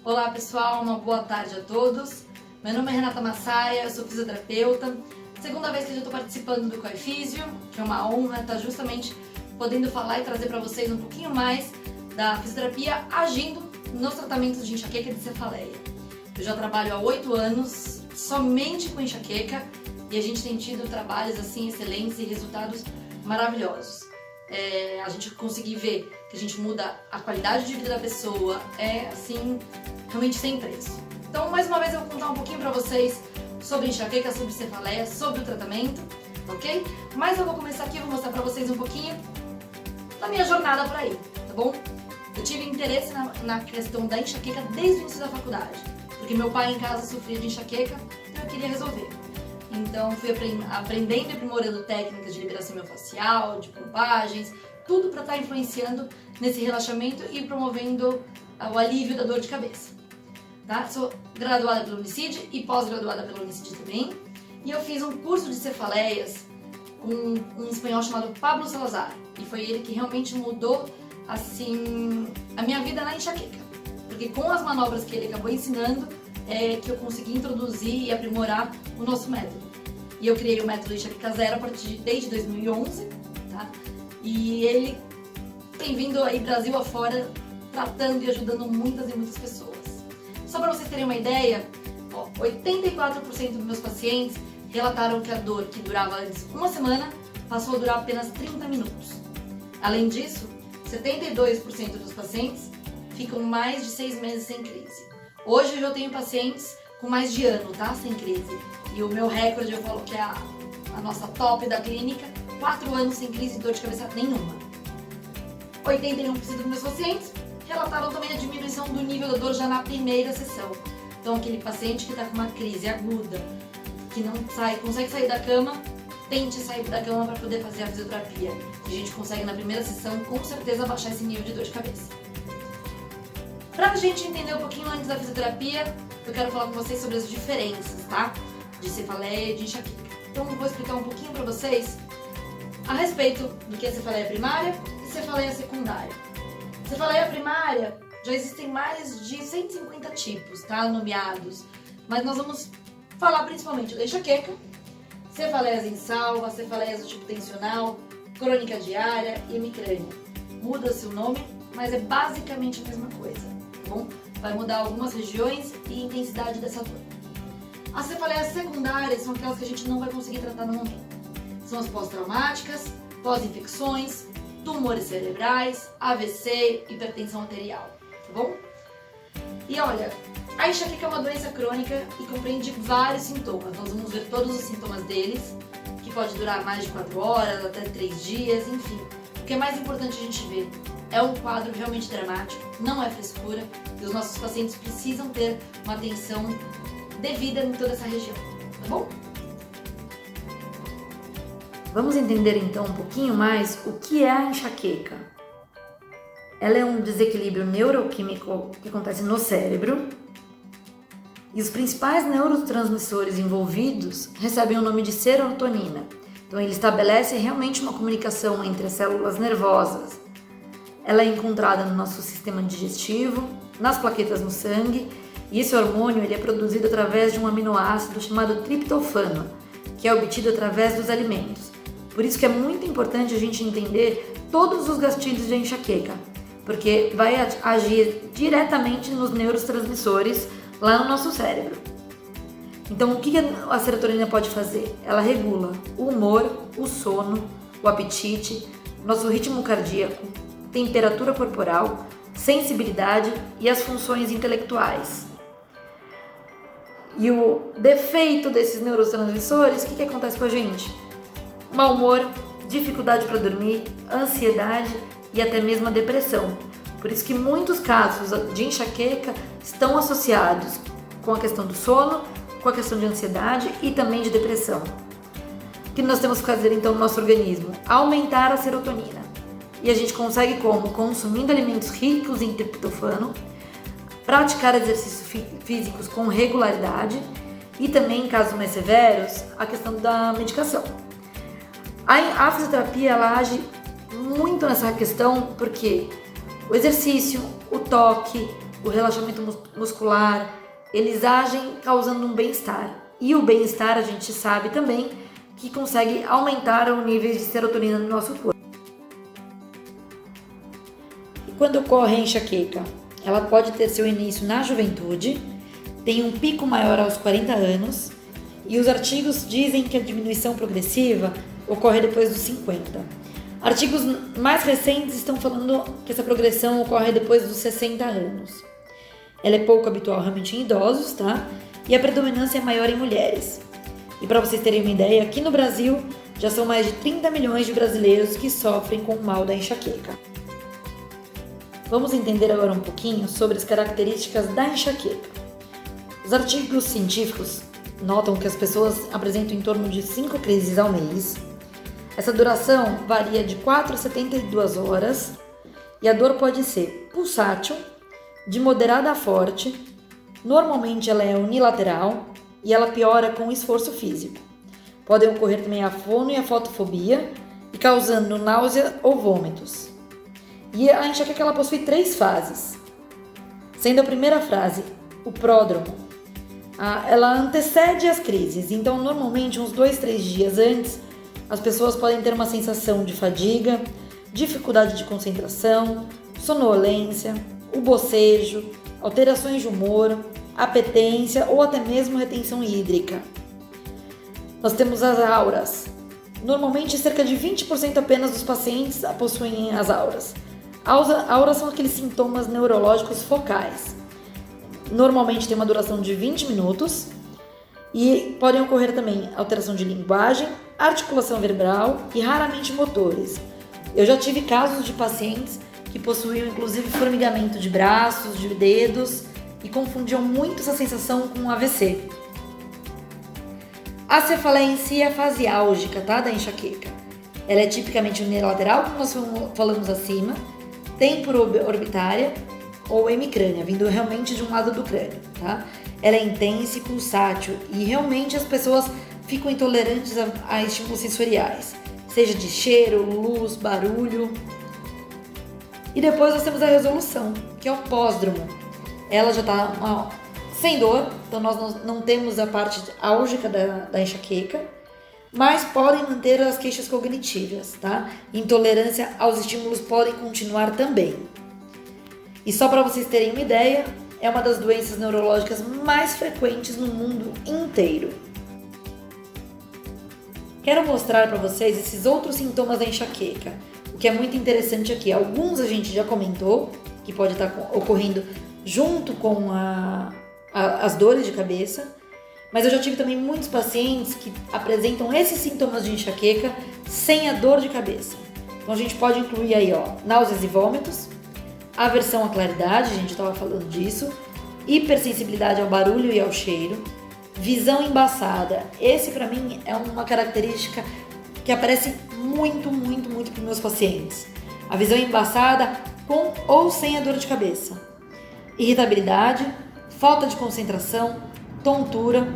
Olá pessoal, uma boa tarde a todos. Meu nome é Renata Massaia, eu sou fisioterapeuta. Segunda vez que eu estou participando do Coifísio, que é uma honra estar justamente podendo falar e trazer para vocês um pouquinho mais da fisioterapia agindo nos tratamentos de enxaqueca e de cefaleia. Eu já trabalho há 8 anos somente com enxaqueca e a gente tem tido trabalhos assim excelentes e resultados maravilhosos. A gente conseguir ver que a gente muda a qualidade de vida da pessoa é assim realmente sem preço. Então, mais uma vez eu vou contar um pouquinho para vocês sobre enxaqueca, sobre cefaleia, sobre o tratamento, ok? Mas eu vou começar aqui e vou mostrar para vocês um pouquinho da minha jornada por aí, tá bom? Eu tive interesse na questão da enxaqueca desde o início da faculdade, porque meu pai em casa sofria de enxaqueca e eu queria resolver. Então fui aprendendo e aprimorando técnicas de liberação miofascial, de pompagens, tudo para estar influenciando nesse relaxamento e promovendo o alívio da dor de cabeça. Tá? Sou graduada pela Unicid e pós-graduada pela Unicid também. E eu fiz um curso de cefaleias com um espanhol chamado Pablo Salazar. E foi ele que realmente mudou assim, a minha vida na enxaqueca. Porque com as manobras que ele acabou ensinando, que eu consegui introduzir e aprimorar o nosso método. E eu criei o método Enxaqueca Zero desde 2011, tá? E ele tem vindo aí Brasil afora, tratando e ajudando muitas e muitas pessoas. Só para vocês terem uma ideia, 84% dos meus pacientes relataram que a dor que durava antes uma semana passou a durar apenas 30 minutos. Além disso, 72% dos pacientes ficam mais de 6 meses sem crise. Hoje eu já tenho pacientes com mais de ano, tá? Sem crise. E o meu recorde, eu falo que é a nossa top da clínica, 4 anos sem crise de dor de cabeça nenhuma. 81% dos meus pacientes relataram também a diminuição do nível da dor já na primeira sessão. Então aquele paciente que está com uma crise aguda, que não consegue sair da cama, tente sair da cama para poder fazer a fisioterapia. A gente consegue na primeira sessão, com certeza, baixar esse nível de dor de cabeça. Pra gente entender um pouquinho antes da fisioterapia, eu quero falar com vocês sobre as diferenças, tá? De cefaleia e de enxaqueca. Então eu vou explicar um pouquinho pra vocês a respeito do que é cefaleia primária e cefaleia secundária. Cefaleia primária, já existem mais de 150 tipos, tá? Nomeados. Mas nós vamos falar principalmente da enxaqueca, cefaleias em salva, cefaleias do tipo tensional, crônica diária e hemicrânia. Muda-se o nome, mas é basicamente a mesma coisa. Bom, vai mudar algumas regiões e intensidade dessa dor. As cefaleias secundárias são aquelas que a gente não vai conseguir tratar no momento. São as pós-traumáticas, pós-infecções, tumores cerebrais, AVC, hipertensão arterial, tá bom? E olha, a enxaqueca é uma doença crônica e compreende vários sintomas. Nós vamos ver todos os sintomas deles, que pode durar mais de 4 horas, até 3 dias, enfim. O que é mais importante a gente ver é um quadro realmente dramático, não é frescura, e os nossos pacientes precisam ter uma atenção devida em toda essa região, tá bom? Vamos entender então um pouquinho mais o que é a enxaqueca. Ela é um desequilíbrio neuroquímico que acontece no cérebro e os principais neurotransmissores envolvidos recebem o nome de serotonina. Então ele estabelece realmente uma comunicação entre as células nervosas. Ela é encontrada no nosso sistema digestivo, nas plaquetas no sangue, e esse hormônio ele é produzido através de um aminoácido chamado triptofano, que é obtido através dos alimentos. Por isso que é muito importante a gente entender todos os gatilhos de enxaqueca, porque vai agir diretamente nos neurotransmissores lá no nosso cérebro. Então, o que a serotonina pode fazer? Ela regula o humor, o sono, o apetite, nosso ritmo cardíaco, temperatura corporal, sensibilidade e as funções intelectuais. E o defeito desses neurotransmissores, o que acontece com a gente? Mau humor, dificuldade para dormir, ansiedade e até mesmo a depressão. Por isso que muitos casos de enxaqueca estão associados com a questão do sono, com a questão de ansiedade e também de depressão. O que nós temos que fazer então no nosso organismo? Aumentar a serotonina. E a gente consegue como? Consumindo alimentos ricos em triptofano, praticar exercícios físicos com regularidade e também, em casos mais severos, a questão da medicação. A fisioterapia ela age muito nessa questão porque o exercício, o toque, o relaxamento muscular, eles agem causando um bem-estar. E o bem-estar a gente sabe também que consegue aumentar o nível de serotonina no nosso corpo. E quando ocorre a enxaqueca? Ela pode ter seu início na juventude, tem um pico maior aos 40 anos e os artigos dizem que a diminuição progressiva ocorre depois dos 50. Artigos mais recentes estão falando que essa progressão ocorre depois dos 60 anos. Ela é pouco habitual realmente em idosos, tá? E a predominância é maior em mulheres. E para vocês terem uma ideia, aqui no Brasil já são mais de 30 milhões de brasileiros que sofrem com o mal da enxaqueca. Vamos entender agora um pouquinho sobre as características da enxaqueca. Os artigos científicos notam que as pessoas apresentam em torno de 5 crises ao mês. Essa duração varia de 4 a 72 horas e a dor pode ser pulsátil, de moderada a forte, normalmente ela é unilateral e ela piora com o esforço físico. Podem ocorrer também a fono e a fotofobia, e causando náusea ou vômitos. E a enxaqueca ela possui 3 fases, sendo a primeira fase o pródromo. Ela antecede as crises, então normalmente uns 2-3 dias antes as pessoas podem ter uma sensação de fadiga, dificuldade de concentração, sonolência, o bocejo, alterações de humor, apetência ou até mesmo retenção hídrica. Nós temos as auras. Normalmente cerca de 20% apenas dos pacientes possuem as auras. Auras são aqueles sintomas neurológicos focais. Normalmente tem uma duração de 20 minutos e podem ocorrer também alteração de linguagem, articulação verbal e raramente motores. Eu já tive casos de pacientes que possuíam inclusive formigamento de braços, de dedos e confundiam muito essa sensação com AVC. A cefaleia em si é a fase álgica, tá, da enxaqueca. Ela é tipicamente unilateral, como nós falamos acima, temporo-orbitária ou hemicrânea, vindo realmente de um lado do crânio, tá? Ela é intensa e pulsátil e realmente as pessoas ficam intolerantes a estímulos sensoriais, seja de cheiro, luz, barulho. E depois nós temos a resolução, que é o pósdromo. Ela já está sem dor, então nós não temos a parte álgica da enxaqueca, mas podem manter as queixas cognitivas, tá? Intolerância aos estímulos podem continuar também. E só para vocês terem uma ideia, é uma das doenças neurológicas mais frequentes no mundo inteiro. Quero mostrar para vocês esses outros sintomas da enxaqueca. O que é muito interessante aqui, alguns a gente já comentou, que pode estar ocorrendo junto com as dores de cabeça, mas eu já tive também muitos pacientes que apresentam esses sintomas de enxaqueca sem a dor de cabeça. Então a gente pode incluir aí, náuseas e vômitos, aversão à claridade, a gente estava falando disso, hipersensibilidade ao barulho e ao cheiro, visão embaçada. Esse para mim é uma característica que aparece muito para meus pacientes. A visão embaçada com ou sem a dor de cabeça. Irritabilidade, falta de concentração, tontura,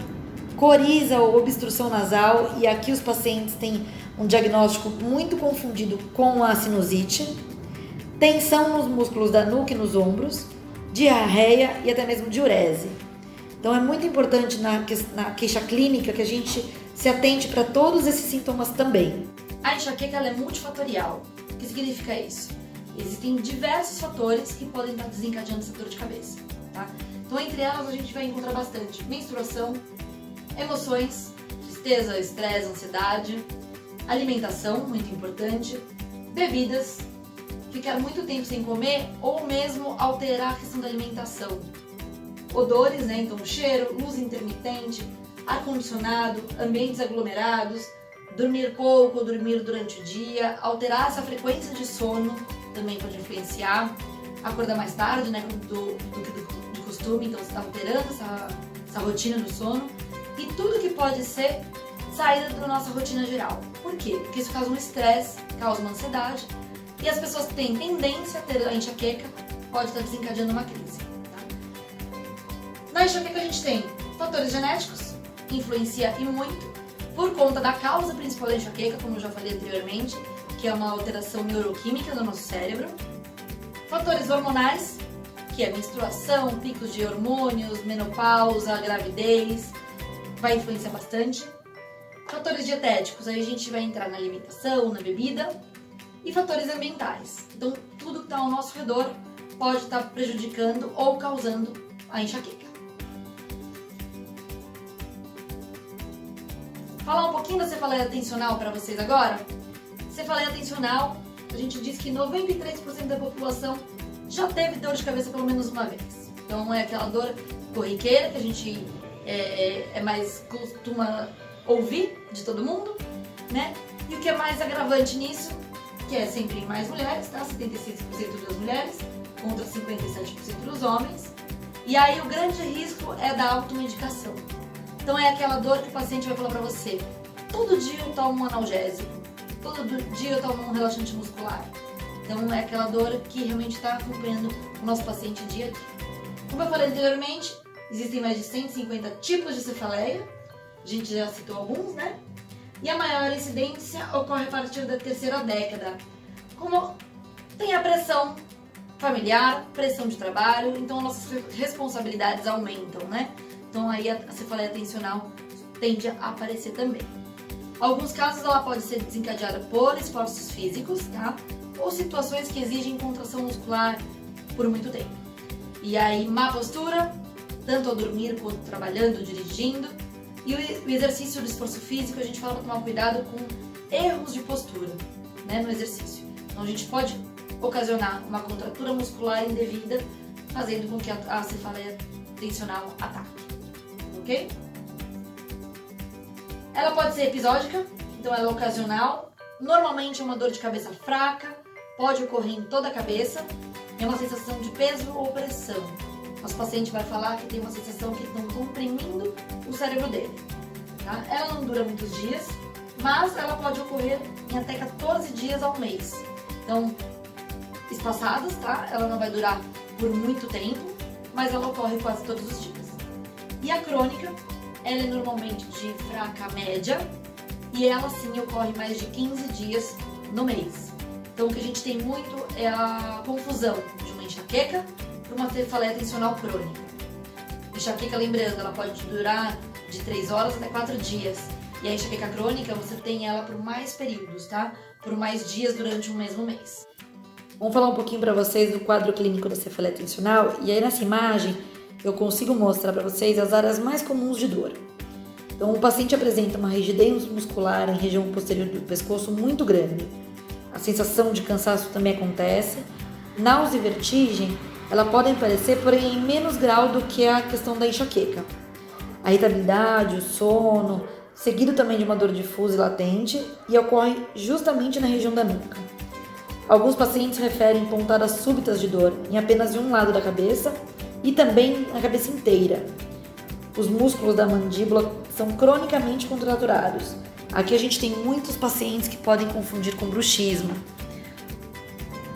coriza ou obstrução nasal, e aqui os pacientes têm um diagnóstico muito confundido com a sinusite, tensão nos músculos da nuca e nos ombros, diarreia e até mesmo diurese. Então é muito importante na queixa clínica que a gente se atente para todos esses sintomas também. A enxaqueca ela é multifatorial. O que significa isso? Existem diversos fatores que podem estar desencadeando essa dor de cabeça, tá? Então entre elas a gente vai encontrar bastante menstruação, emoções, tristeza, estresse, ansiedade, alimentação, muito importante, bebidas, ficar muito tempo sem comer ou mesmo alterar a questão da alimentação. Odores, né? Então cheiro, luz intermitente, ar-condicionado, ambientes aglomerados, dormir pouco ou dormir durante o dia, alterar essa frequência de sono também pode influenciar, acordar mais tarde, né, do que de costume, então você está alterando essa rotina do sono, e tudo que pode ser saída da nossa rotina geral. Por quê? Porque isso causa um estresse, causa uma ansiedade, e as pessoas que têm tendência a ter a enxaqueca pode estar desencadeando uma crise. Tá? Na enxaqueca a gente tem fatores genéticos, que influencia e muito, por conta da causa principal da enxaqueca, como eu já falei anteriormente, que é uma alteração neuroquímica do nosso cérebro. Fatores hormonais, que é menstruação, picos de hormônios, menopausa, gravidez, vai influenciar bastante. Fatores dietéticos, aí a gente vai entrar na alimentação, na bebida, e fatores ambientais. Então, tudo que está ao nosso redor pode estar prejudicando ou causando a enxaqueca. Falar um pouquinho da cefaleia tensional para vocês agora. Cefaleia tensional, a gente diz que 93% da população já teve dor de cabeça pelo menos uma vez. Então é aquela dor corriqueira que a gente mais costuma ouvir de todo mundo, né? E o que é mais agravante nisso, que é sempre em mais mulheres, tá? 76% das mulheres contra 57% dos homens. E aí o grande risco é da automedicação. Então é aquela dor que o paciente vai falar pra você: todo dia eu tomo um analgésico, todo dia eu tomo um relaxante muscular. Então é aquela dor que realmente está acompanhando o nosso paciente dia a dia. Como eu falei anteriormente, existem mais de 150 tipos de cefaleia, a gente já citou alguns, né? E a maior incidência ocorre a partir da terceira década. Como tem a pressão familiar, pressão de trabalho, então nossas responsabilidades aumentam, né? Então aí a cefaleia tensional tende a aparecer também. Em alguns casos ela pode ser desencadeada por esforços físicos, tá? Ou situações que exigem contração muscular por muito tempo. E aí má postura, tanto ao dormir quanto trabalhando, dirigindo. E o exercício do esforço físico, a gente fala para tomar cuidado com erros de postura, né, no exercício. Então a gente pode ocasionar uma contratura muscular indevida, fazendo com que a cefaleia tensional ataque. Ok? Ela pode ser episódica, então ela é ocasional. Normalmente é uma dor de cabeça fraca, pode ocorrer em toda a cabeça. É uma sensação de peso ou pressão. Nosso paciente vai falar que tem uma sensação que estão comprimindo o cérebro dele. Tá? Ela não dura muitos dias, mas ela pode ocorrer em até 14 dias ao mês. Então, espaçadas, tá? Ela não vai durar por muito tempo, mas ela ocorre quase todos os dias. E a crônica, ela é normalmente de fraca a média, e ela sim ocorre mais de 15 dias no mês. Então o que a gente tem muito é a confusão de uma enxaqueca para uma cefaleia tensional crônica. Enxaqueca, lembrando, ela pode durar de 3 horas até 4 dias. E a enxaqueca crônica, você tem ela por mais períodos, tá? Por mais dias durante um mesmo mês. Vamos falar um pouquinho para vocês do quadro clínico da cefaleia tensional. E aí nessa imagem eu consigo mostrar para vocês as áreas mais comuns de dor. Então o paciente apresenta uma rigidez muscular em região posterior do pescoço muito grande. A sensação de cansaço também acontece. Náusea e vertigem, ela podem aparecer, porém em menos grau do que a questão da enxaqueca. A irritabilidade, o sono, seguido também de uma dor difusa e latente, e ocorre justamente na região da nuca. Alguns pacientes referem pontadas súbitas de dor em apenas de um lado da cabeça e também na cabeça inteira. Os músculos da mandíbula são cronicamente contraturados. Aqui a gente tem muitos pacientes que podem confundir com bruxismo.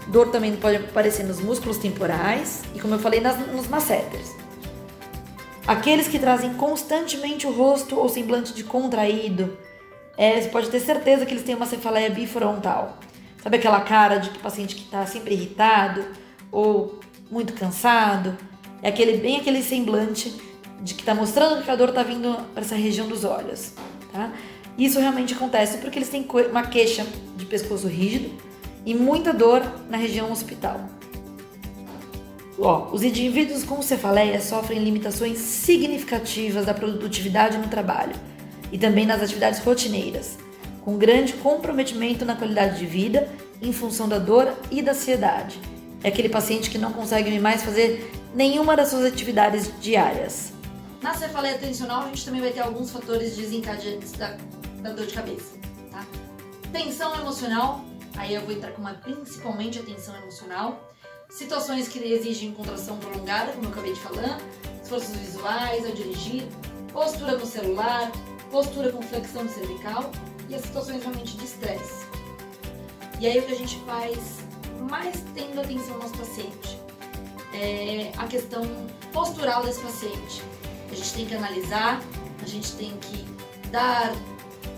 Dor também pode aparecer nos músculos temporais e, como eu falei, nos masseters. Aqueles que trazem constantemente o rosto ou semblante de contraído, você pode ter certeza que eles têm uma cefaleia bifrontal. Sabe aquela cara de paciente que está sempre irritado ou muito cansado? É bem aquele semblante de que está mostrando que a dor está vindo para essa região dos olhos, tá? Isso realmente acontece porque eles têm uma queixa de pescoço rígido e muita dor na região occipital. Os indivíduos com cefaleia sofrem limitações significativas da produtividade no trabalho e também nas atividades rotineiras, com grande comprometimento na qualidade de vida em função da dor e da ansiedade. É aquele paciente que não consegue mais fazer nenhuma das suas atividades diárias. Na cefaleia tensional, a gente também vai ter alguns fatores desencadeantes da dor de cabeça, tá? Tensão emocional, aí eu vou entrar com principalmente a tensão emocional. Situações que exigem contração prolongada, como eu acabei de falar, esforços visuais ao dirigir, postura no celular, postura com flexão cervical e as situações realmente de estresse. E aí o que a gente faz mais tendo atenção no nosso paciente é a questão postural desse paciente. A gente tem que analisar, a gente tem que dar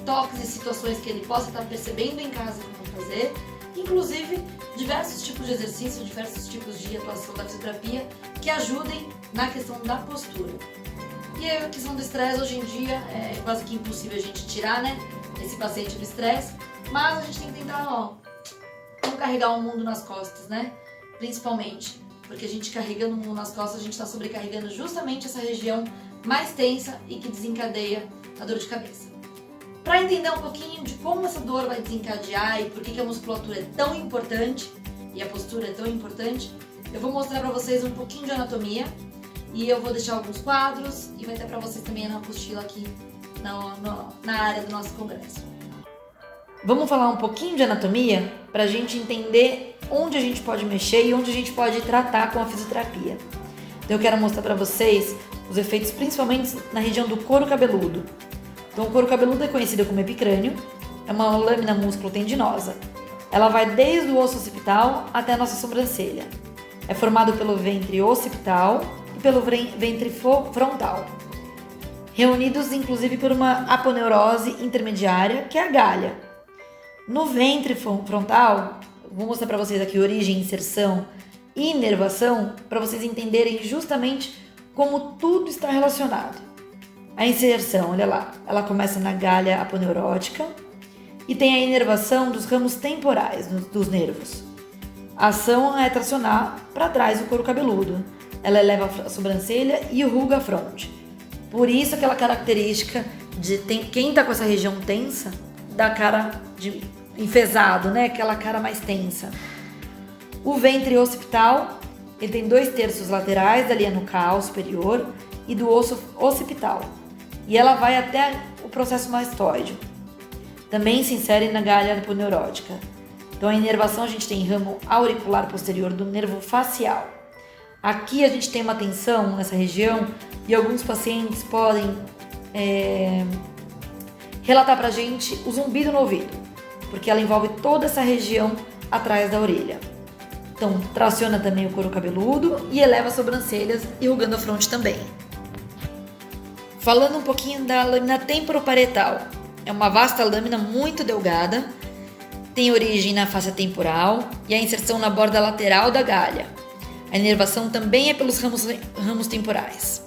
toques e situações que ele possa estar percebendo em casa como fazer inclusive diversos tipos de exercício, diversos tipos de atuação da fisioterapia que ajudem na questão da postura. E a questão do estresse, hoje em dia, é quase que impossível a gente tirar, né, esse paciente do estresse, mas a gente tem que tentar, não carregar o mundo nas costas, né, principalmente, porque a gente carregando o mundo nas costas, a gente está sobrecarregando justamente essa região mais tensa e que desencadeia a dor de cabeça. Para entender um pouquinho de como essa dor vai desencadear e por que a musculatura é tão importante e a postura é tão importante, eu vou mostrar para vocês um pouquinho de anatomia e eu vou deixar alguns quadros e vai ter para vocês também na apostila aqui na área do nosso congresso. Vamos falar um pouquinho de anatomia para a gente entender onde a gente pode mexer e onde a gente pode tratar com a fisioterapia. Então eu quero mostrar para vocês os efeitos principalmente na região do couro cabeludo. Então o couro cabeludo é conhecido como epicrânio, é uma lâmina músculo-tendinosa. Ela vai desde o osso occipital até a nossa sobrancelha. É formado pelo ventre occipital e pelo ventre frontal, reunidos inclusive por uma aponeurose intermediária, que é a galha. No ventre frontal, vou mostrar para vocês aqui origem, inserção e inervação, para vocês entenderem justamente como tudo está relacionado. A inserção, olha lá, ela começa na galha aponeurótica e tem a inervação dos ramos temporais dos nervos. A ação é tracionar para trás o couro cabeludo. Ela eleva a sobrancelha e ruga a fronte. Por isso aquela característica de quem está com essa região tensa, da cara de enfesado, né? Aquela cara mais tensa. O ventre occipital, ele tem 2/3 laterais da linha nucal superior e do osso occipital. E ela vai até o processo mastoide. Também se insere na galha aponeurótica. Então a inervação a gente tem ramo auricular posterior do nervo facial. Aqui a gente tem uma tensão nessa região e alguns pacientes podem relatar pra gente o zumbido no ouvido, porque ela envolve toda essa região atrás da orelha. Então traciona também o couro cabeludo e eleva as sobrancelhas, enrugando a fronte também. Falando um pouquinho da lâmina temporoparietal, é uma vasta lâmina muito delgada, tem origem na face temporal e a inserção na borda lateral da galha. A inervação também é pelos ramos temporais.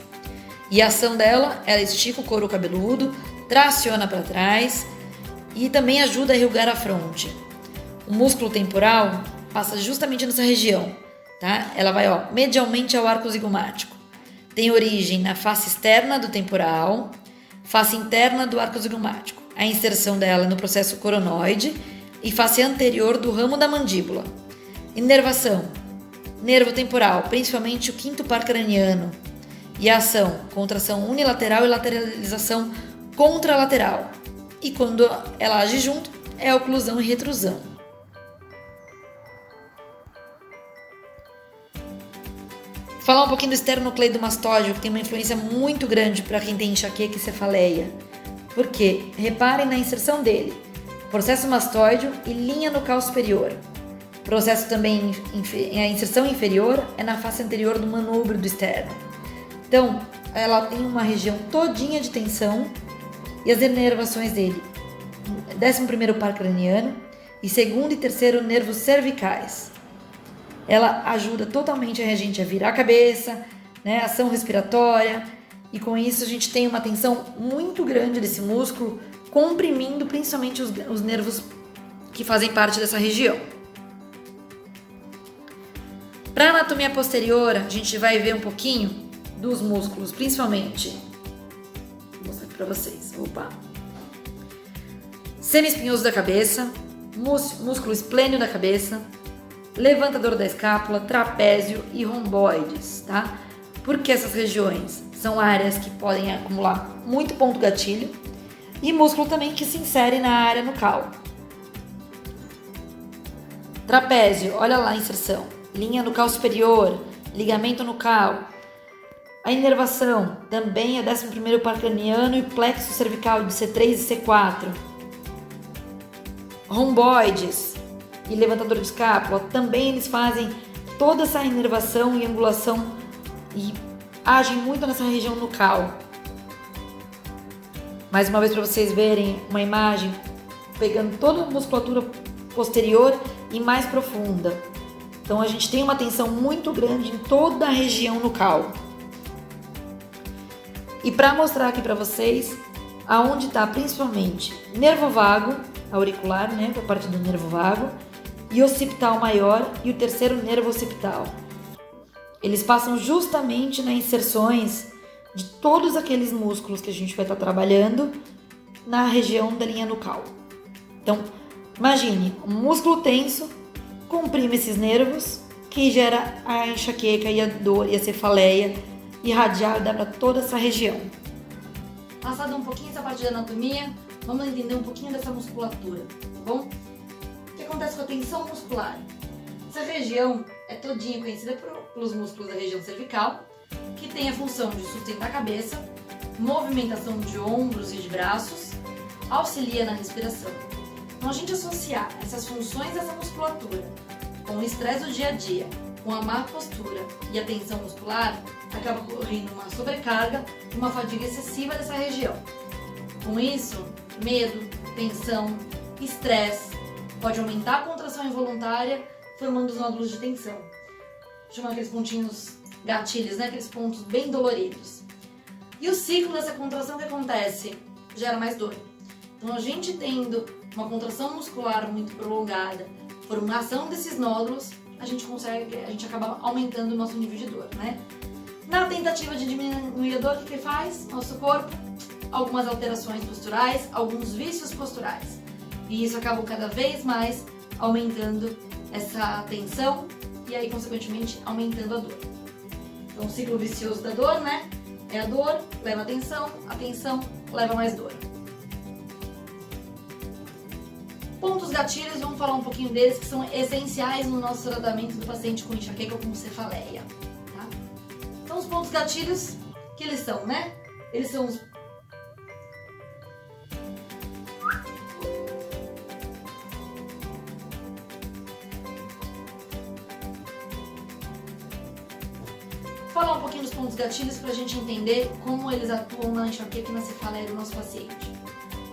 E a ação dela, ela estica o couro cabeludo, traciona para trás e também ajuda a enrugar a fronte. O músculo temporal passa justamente nessa região, tá? Ela vai medialmente ao arco zigomático. Tem origem na face externa do temporal, face interna do arco zigomático. A inserção dela é no processo coronoide e face anterior do ramo da mandíbula. Inervação, nervo temporal, principalmente o quinto par craniano. E a ação, contração unilateral e lateralização contralateral. E quando ela age junto, é oclusão e retrusão. Falar um pouquinho do esternocleidomastóide, que tem uma influência muito grande para quem tem enxaqueca e cefaleia. Por quê? Reparem na inserção dele. Processo mastóide e linha nucal superior. Processo também, a inserção inferior é na face anterior do manúbrio do externo. Então, ela tem uma região todinha de tensão e as inervações dele. 11º par craniano e 2º e 3º nervos cervicais. Ela ajuda totalmente a gente a virar a cabeça, né, ação respiratória, e com isso a gente tem uma tensão muito grande desse músculo, comprimindo principalmente os nervos que fazem parte dessa região. Para a anatomia posterior, a gente vai ver um pouquinho dos músculos, principalmente. Vou mostrar aqui para vocês. Semiespinhoso da cabeça, músculo esplênio da cabeça, levantador da escápula, trapézio e romboides, tá? Porque essas regiões são áreas que podem acumular muito ponto gatilho e músculo também que se insere na área nucal. Trapézio, olha lá a inserção, linha nucal superior, ligamento nucal. A inervação também é 11º par craniano e plexo cervical de C3 e C4. Romboides e levantador de escápula, também eles fazem toda essa inervação e angulação e agem muito nessa região nucal. Mais uma vez para vocês verem uma imagem pegando toda a musculatura posterior e mais profunda. Então a gente tem uma tensão muito grande em toda a região nucal. E para mostrar aqui para vocês aonde está principalmente nervo vago, auricular, né, a parte do nervo vago, e occipital maior e o terceiro nervo occipital. Eles passam justamente nas inserções de todos aqueles músculos que a gente vai estar trabalhando na região da linha nucal. Então, imagine, um músculo tenso comprime esses nervos que gera a enxaqueca e a dor e a cefaleia irradiada para toda essa região. Passado um pouquinho essa parte da anatomia, vamos entender um pouquinho dessa musculatura, tá bom? O que acontece com a tensão muscular? Essa região é todinha conhecida pelos músculos da região cervical, que tem a função de sustentar a cabeça, movimentação de ombros e de braços, auxilia na respiração. Então a gente associar essas funções dessa musculatura com o estresse do dia a dia, com a má postura e a tensão muscular, acaba ocorrendo uma sobrecarga e uma fadiga excessiva dessa região. Com isso, medo, tensão, estresse, pode aumentar a contração involuntária, formando os nódulos de tensão. Chamam aqueles pontinhos gatilhos, né? Aqueles pontos bem doloridos. E o ciclo dessa contração que acontece gera mais dor. Então a gente tendo uma contração muscular muito prolongada, formação desses nódulos, a gente acaba aumentando o nosso nível de dor, né? Na tentativa de diminuir a dor, o que faz? Nosso corpo, algumas alterações posturais, alguns vícios posturais. E isso acaba cada vez mais aumentando essa tensão e aí, consequentemente, aumentando a dor. Então, o ciclo vicioso da dor, né? É a dor, leva a tensão leva mais dor. Pontos gatilhos, vamos falar um pouquinho deles, que são essenciais no nosso tratamento do paciente com enxaqueca ou com cefaleia. Tá? Então, os pontos gatilhos, que eles são, né? Eles são os... Falar um pouquinho dos pontos gatilhos para a gente entender como eles atuam na enxaqueca e na cefaleia do nosso paciente.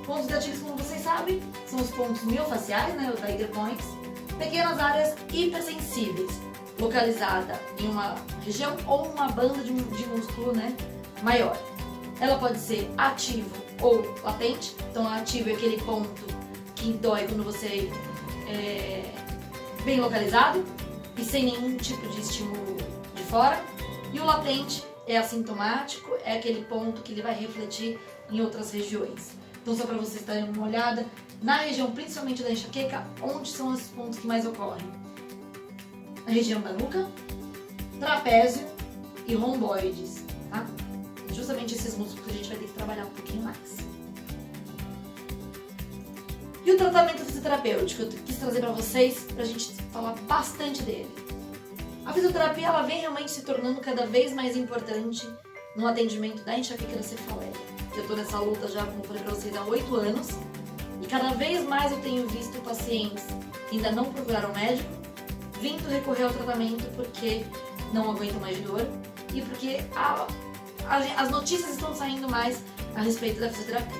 Pontos gatilhos, como vocês sabem, são os pontos miofaciais, né, os trigger points, pequenas áreas hipersensíveis, localizada em uma região ou uma banda de músculo, né, maior. Ela pode ser ativo ou latente, então ativo é aquele ponto que dói quando você é bem localizado e sem nenhum tipo de estímulo de fora. E o latente é assintomático, é aquele ponto que ele vai refletir em outras regiões. Então, só para vocês darem uma olhada, na região principalmente da enxaqueca, onde são esses pontos que mais ocorrem? Na região da nuca, trapézio e romboides, tá? Justamente esses músculos que a gente vai ter que trabalhar um pouquinho mais. E o tratamento fisioterapêutico, eu quis trazer para vocês, para a gente falar bastante dele. A fisioterapia, ela vem realmente se tornando cada vez mais importante no atendimento da enxaqueca e da cefaleia. Eu tô nessa luta já, como eu falei pra vocês, há 8 anos e cada vez mais eu tenho visto pacientes que ainda não procuraram médico vindo recorrer ao tratamento porque não aguentam mais de dor e porque as notícias estão saindo mais a respeito da fisioterapia,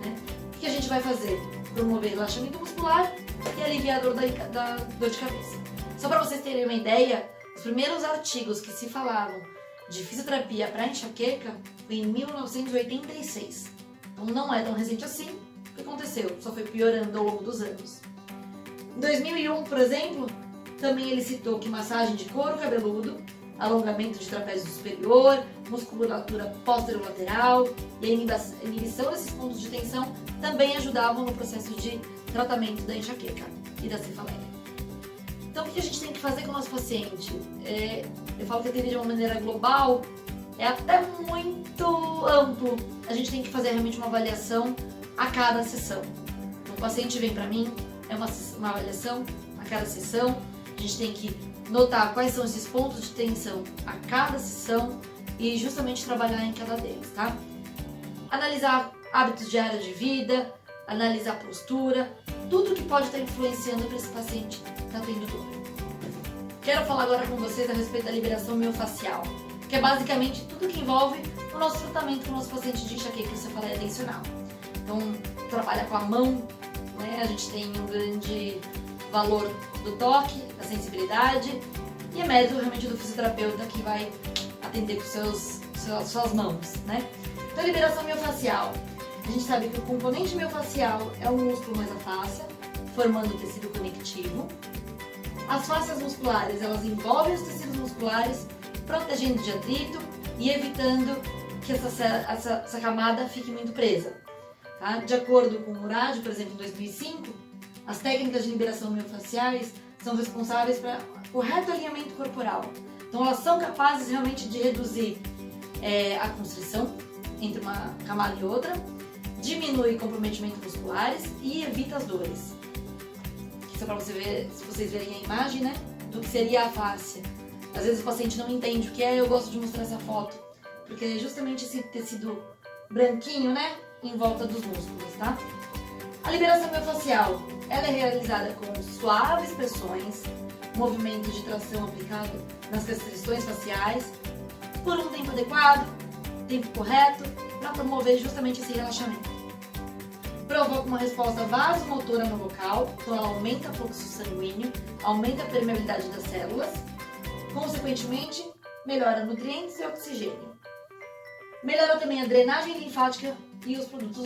né? O que a gente vai fazer? Promover relaxamento muscular e aliviar a dor da dor de cabeça. Só para vocês terem uma ideia, os primeiros artigos que se falavam de fisioterapia para enxaqueca foi em 1986. Então não é tão recente assim. O que aconteceu? Só foi piorando ao longo dos anos. Em 2001, por exemplo, também ele citou que massagem de couro cabeludo, alongamento de trapézio superior, musculatura posterolateral e a inibição desses pontos de tensão também ajudavam no processo de tratamento da enxaqueca e da cefaleia. Então, o que a gente tem que fazer com o nosso paciente? Eu falo que atender de uma maneira global é até muito amplo. A gente tem que fazer realmente uma avaliação a cada sessão. Então, o paciente vem para mim, é uma avaliação a cada sessão. A gente tem que notar quais são esses pontos de tensão a cada sessão e justamente trabalhar em cada deles, tá? Analisar hábitos diários de vida, analisar postura, tudo que pode estar influenciando para esse paciente que está tendo dor. Quero falar agora com vocês a respeito da liberação miofacial, que é basicamente tudo que envolve o nosso tratamento com o nosso paciente de enxaqueca e cefaleia tensional. Então, trabalha com a mão, né? A gente tem um grande valor do toque, da sensibilidade, e é mérito realmente do fisioterapeuta que vai atender com suas mãos, né? Então, liberação miofascial. A gente sabe que o componente miofascial é o músculo mais a fáscia, formando o tecido conectivo. As fáscias musculares, elas envolvem os tecidos musculares, protegendo de atrito e evitando que essa camada fique muito presa. Tá? De acordo com o Murad, por exemplo, em 2005, as técnicas de liberação miofasciais são responsáveis para o correto alinhamento corporal. Então, elas são capazes realmente de reduzir a constrição entre uma camada e outra, diminui comprometimento musculares e evita as dores. Só para você ver, se vocês verem a imagem, né, do que seria a fáscia. Às vezes o paciente não entende o que é, eu gosto de mostrar essa foto, porque é justamente esse tecido branquinho, né, em volta dos músculos, tá? A liberação miofascial, ela é realizada com suaves pressões, movimento de tração aplicado nas restrições faciais, por um tempo adequado, tempo correto, para promover justamente esse relaxamento. Provoca uma resposta vasomotora no local, então ela aumenta o fluxo sanguíneo, aumenta a permeabilidade das células, consequentemente, melhora nutrientes e oxigênio. Melhora também a drenagem linfática e os produtos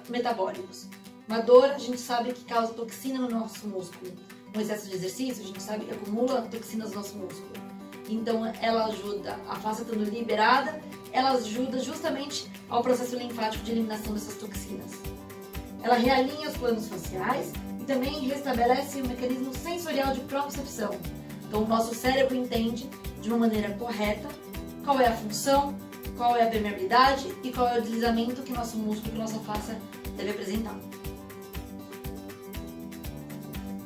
metabólicos. Uma dor, a gente sabe que causa toxina no nosso músculo. Um excesso de exercício, a gente sabe que acumula toxinas no nosso músculo. Então, ela ajuda, a fáscia estando liberada, ela ajuda justamente ao processo linfático de eliminação dessas toxinas. Ela realinha os planos faciais e também restabelece o mecanismo sensorial de propriocepção. Então, o nosso cérebro entende de uma maneira correta qual é a função, qual é a permeabilidade e qual é o deslizamento que nosso músculo, que nossa face deve apresentar.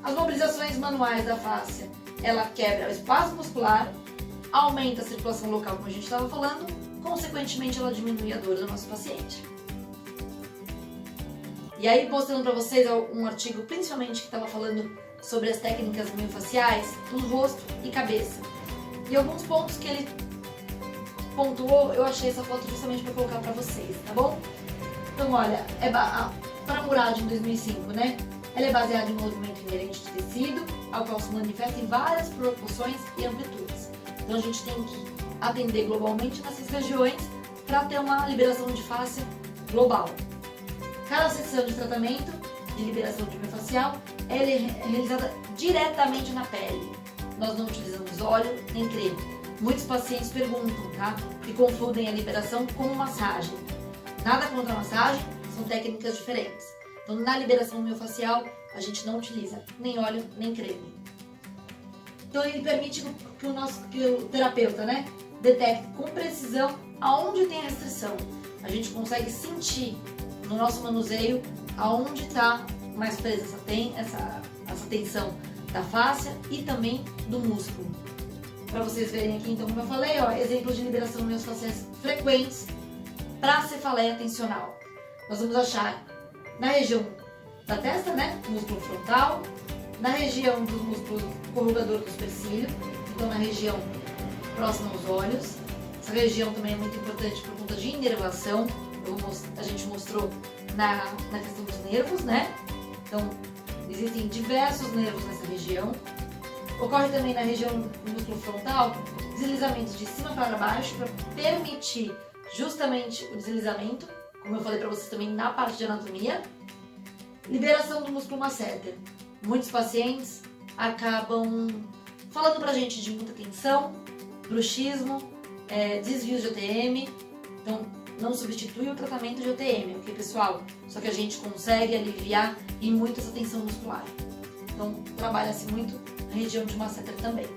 As mobilizações manuais da face, ela quebra o espaço muscular, aumenta a circulação local, como a gente estava falando, consequentemente ela diminui a dor do nosso paciente. E aí, mostrando para vocês um artigo, principalmente que estava falando sobre as técnicas miofaciais no rosto e cabeça. E alguns pontos que ele pontuou, eu achei essa foto justamente para colocar para vocês, tá bom? Então, olha, para a Murad em 2005, né? Ela é baseada em um movimento inerente de tecido, ao qual se manifesta em várias proporções e amplitudes. Então, a gente tem que atender globalmente nessas regiões para ter uma liberação de face global. Cada sessão de tratamento de liberação de miofascial é realizada diretamente na pele. Nós não utilizamos óleo nem creme. Muitos pacientes perguntam, tá? E confundem a liberação com massagem. Nada contra a massagem, são técnicas diferentes. Então, na liberação miofascial, a gente não utiliza nem óleo nem creme. Então, ele permite que o terapeuta, né, detecte com precisão aonde tem a restrição. A gente consegue sentir no nosso manuseio aonde está mais presa essa tensão da fáscia e também do músculo. Para vocês verem aqui, então, como eu falei, ó, exemplos de liberação miofasciais frequentes para cefaleia tensional. Nós vamos achar na região da testa, né, músculo frontal, na região do músculo corrugador do supercílio, então na região próxima aos olhos. Essa região também é muito importante por conta de inervação. A gente mostrou na questão dos nervos, né? Então, existem diversos nervos nessa região. Ocorre também na região do músculo frontal deslizamentos de cima para baixo para permitir justamente o deslizamento, como eu falei para vocês também na parte de anatomia. Liberação do músculo masseter. Muitos pacientes acabam falando pra gente de muita tensão, bruxismo, desvios de OTM. Então, não substitui o tratamento de OTM, ok, pessoal? Só que a gente consegue aliviar e muito essa tensão muscular. Então, trabalha-se muito na região de masseter também.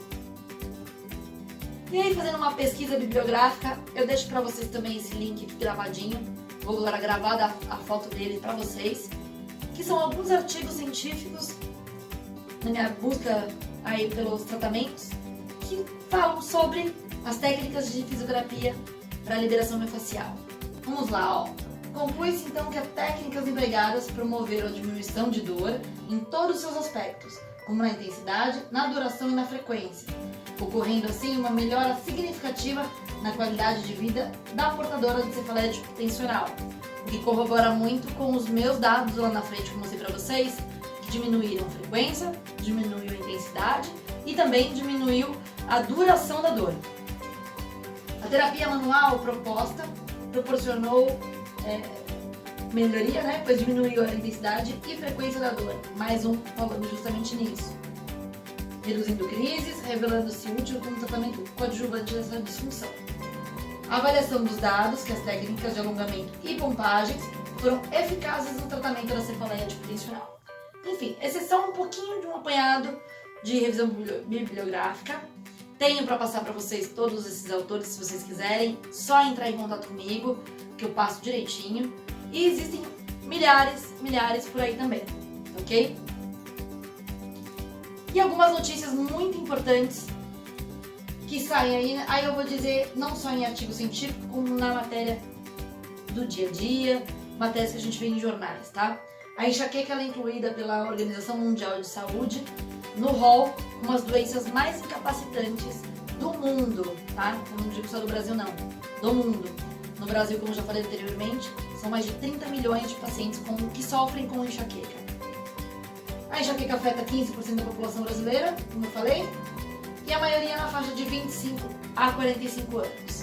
E aí, fazendo uma pesquisa bibliográfica, eu deixo para vocês também esse link aqui gravadinho. Vou agora gravar a foto dele para vocês, que são alguns artigos científicos na minha busca aí pelos tratamentos que falam sobre as técnicas de fisioterapia para a liberação miofascial. Vamos lá, ó. Conclui-se então que as técnicas empregadas promoveram a diminuição de dor em todos os seus aspectos, como na intensidade, na duração e na frequência, ocorrendo assim uma melhora significativa na qualidade de vida da portadora de cefaleia tensional, o que corrobora muito com os meus dados lá na frente que eu mostrei para vocês, diminuíram frequência, diminuiu a intensidade e também diminuiu a duração da dor. A terapia manual proposta proporcionou melhoria, né? Pois diminuiu a intensidade e frequência da dor. Mais um falando justamente nisso. Reduzindo crises, revelando-se útil como tratamento coadjuvante dessa disfunção. A avaliação dos dados, que as técnicas de alongamento e pompagens foram eficazes no tratamento da cefaleia anticontencional. Enfim, esse é só um pouquinho de um apanhado de revisão bibliográfica. Tenho para passar para vocês todos esses autores, se vocês quiserem, só entrar em contato comigo, que eu passo direitinho. E existem milhares por aí também, ok? E algumas notícias muito importantes que saem aí eu vou dizer não só em artigo científico, como na matéria do dia a dia, matérias que a gente vê em jornais, tá? A enxaqueca ela é incluída pela Organização Mundial de Saúde no rol com as doenças mais incapacitantes do mundo, tá? Eu não digo só do Brasil não, do mundo. No Brasil, como já falei anteriormente, são mais de 30 milhões de pacientes que sofrem com enxaqueca. A enxaqueca afeta 15% da população brasileira, como eu falei, e a maioria na faixa de 25 a 45 anos.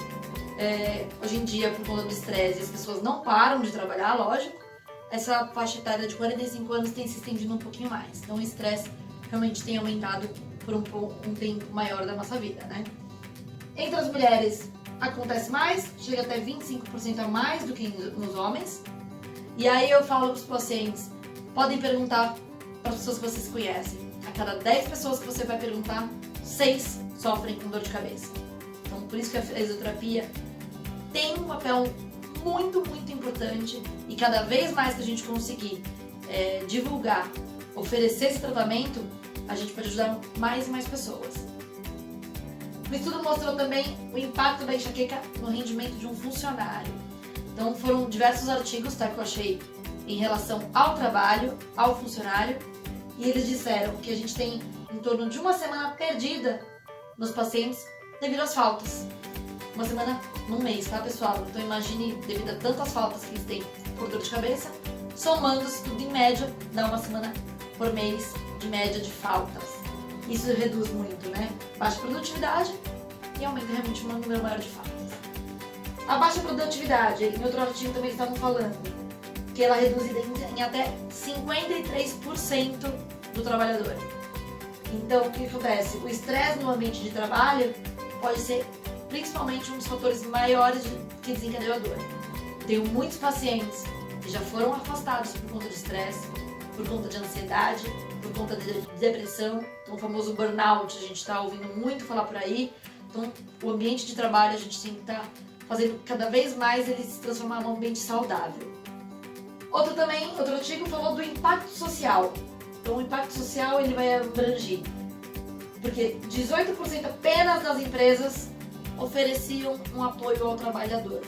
Hoje em dia, por conta do estresse, as pessoas não param de trabalhar, lógico. Essa faixa etária de 45 anos tem se estendido um pouquinho mais. Então o estresse realmente tem aumentado por um tempo maior da nossa vida, né? Entre as mulheres acontece mais, chega até 25% a mais do que nos homens. E aí eu falo para os pacientes, podem perguntar para as pessoas que vocês conhecem. A cada 10 pessoas que você vai perguntar, 6 sofrem com dor de cabeça. Então por isso que a fisioterapia tem um papel muito importante e cada vez mais que a gente conseguir divulgar, oferecer esse tratamento, a gente pode ajudar mais e mais pessoas. O estudo mostrou também o impacto da enxaqueca no rendimento de um funcionário. Então foram diversos artigos, tá, que eu achei em relação ao trabalho, ao funcionário, e eles disseram que a gente tem em torno de uma semana perdida nos pacientes devido às faltas. Uma semana num mês, tá, pessoal? Então imagine, devido a tantas faltas que eles têm por dor de cabeça, somando-se tudo em média, dá uma semana por mês de média de faltas. Isso reduz muito, né? Baixa produtividade e aumenta realmente um número maior de faltas. A baixa produtividade, em outro artigo também estavam falando, que ela é reduzida em até 53% do trabalhador. Então, o que acontece? O estresse no ambiente de trabalho pode ser principalmente um dos fatores maiores que desencadeiam a dor. Tenho muitos pacientes que já foram afastados por conta de estresse, por conta de ansiedade, por conta de depressão, então o famoso burnout, a gente está ouvindo muito falar por aí. Então o ambiente de trabalho a gente tem que estar fazendo cada vez mais ele se transformar num ambiente saudável. Outro artigo falou do impacto social. Então o impacto social ele vai abranger, porque 18% apenas das empresas ofereciam um apoio ao trabalhador.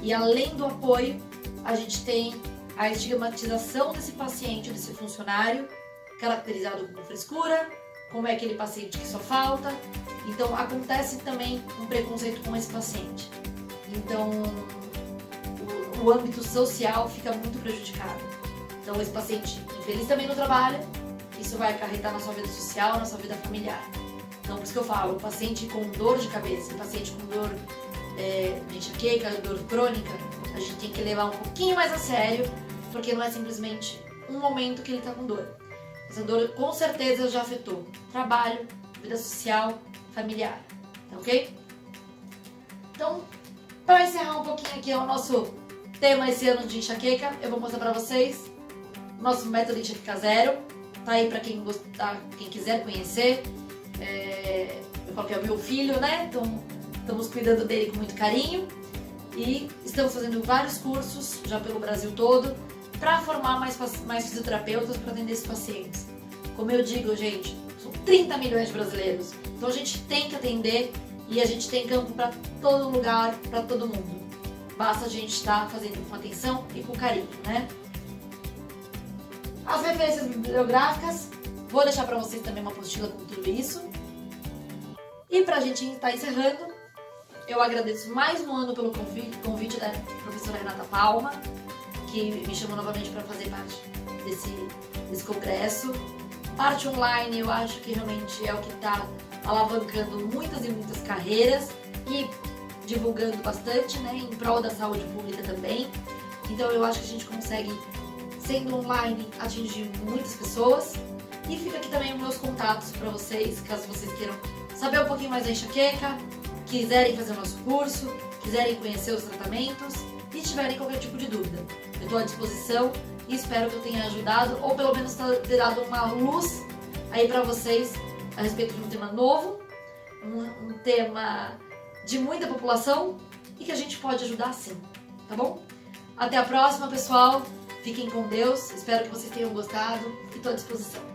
E além do apoio, a gente tem a estigmatização desse paciente, desse funcionário, caracterizado como frescura, como é aquele paciente que só falta. Então acontece também um preconceito com esse paciente. Então o âmbito social fica muito prejudicado. Então esse paciente infeliz também no trabalho, isso vai acarretar na sua vida social, na sua vida familiar. Então por isso que eu falo, o paciente com dor de cabeça, o paciente com dor de enxaqueca, dor crônica, a gente tem que levar um pouquinho mais a sério, porque não é simplesmente um momento que ele está com dor. Essa dor com certeza já afetou trabalho, vida social, familiar, tá ok? Então, para encerrar um pouquinho aqui o nosso tema esse ano de enxaqueca, eu vou mostrar para vocês o nosso método enxaqueca zero. Tá aí para quem gostar, quem quiser conhecer. Eu falo que é o meu filho, né? Então, estamos cuidando dele com muito carinho e estamos fazendo vários cursos já pelo Brasil todo para formar mais fisioterapeutas para atender esses pacientes. Como eu digo, gente, são 30 milhões de brasileiros, então a gente tem que atender e a gente tem campo para todo lugar, para todo mundo. Basta a gente estar fazendo com atenção e com carinho, né? As referências bibliográficas, vou deixar para vocês também uma apostila com tudo isso. E para a gente estar encerrando, eu agradeço mais um ano pelo convite da professora Renata Palma, que me chamou novamente para fazer parte desse congresso. Parte online eu acho que realmente é o que está alavancando muitas e muitas carreiras e divulgando bastante, né, em prol da saúde pública também. Então eu acho que a gente consegue, sendo online, atingir muitas pessoas. E fica aqui também os meus contatos para vocês, caso vocês queiram saber um pouquinho mais da enxaqueca, quiserem fazer o nosso curso, quiserem conhecer os tratamentos e tiverem qualquer tipo de dúvida. Eu estou à disposição e espero que eu tenha ajudado, ou pelo menos ter dado uma luz aí para vocês a respeito de um tema novo, um tema de muita população e que a gente pode ajudar sim, tá bom? Até a próxima, pessoal. Fiquem com Deus. Espero que vocês tenham gostado e estou à disposição.